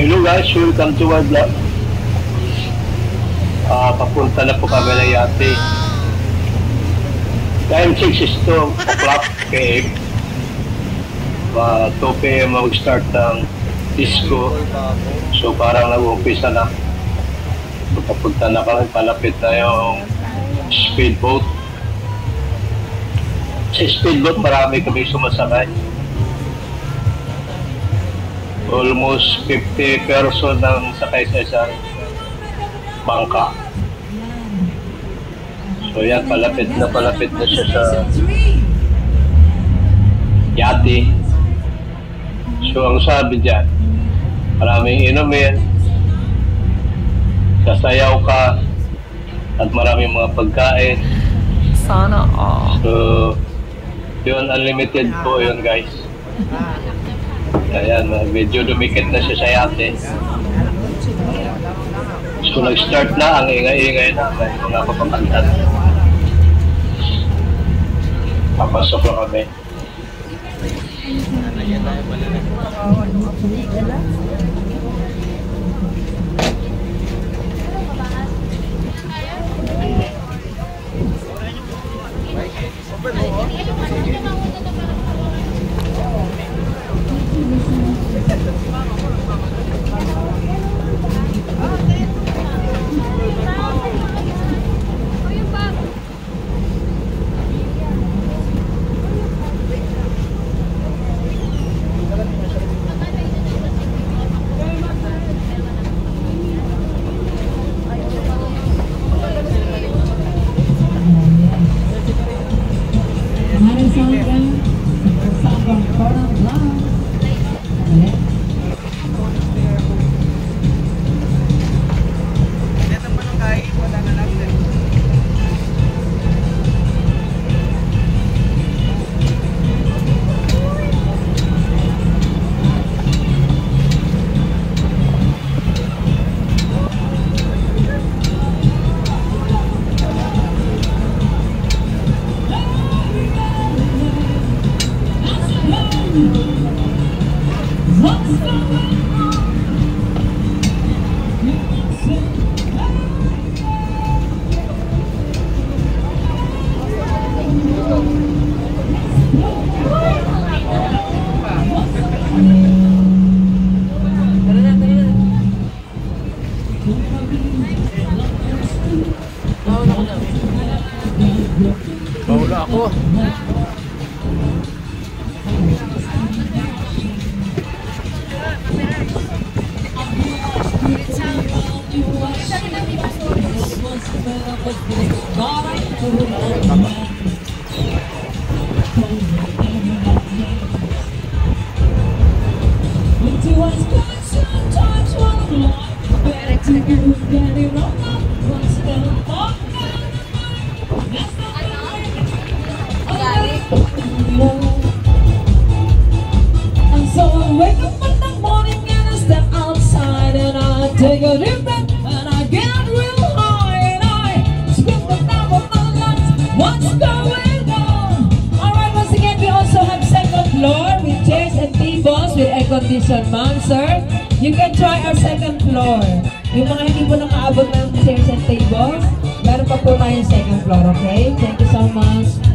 Hello guys, welcome to my vlog. Papunta na po kami ng yate. Time 6 is 2 o'clock p.m. 2 p.m. mag-start ng disco. So parang nag-umpisa na. Papunta na kami, palapit na yung speedboat. Sa speedboat marami kami sumasakay. Almost 50 person ang sakay sa isang bangka. So yan, palapit na siya sa yate. So ang sabi dyan, maraming inumin, sasayaw ka, at maraming mga pagkain. Sana all. So yun, unlimited po yun guys. Ayan, medyo dumikit na siya sa yate. So nag-start na, ang ingay-ingay na, may mga papakantan. Papasok na kami. Bawala ako. And so I wake up in the morning and I step outside and I take a deep breath and I get real high and I scream the top of my lungs, what's going on? Alright, once again we also have second floor with chairs and tables with air conditioned, ma'am, sir. You can try our second floor. Yung mga hindi po nakaabot ng chairs and tables, meron pa po tayong second floor, okay? Thank you so much.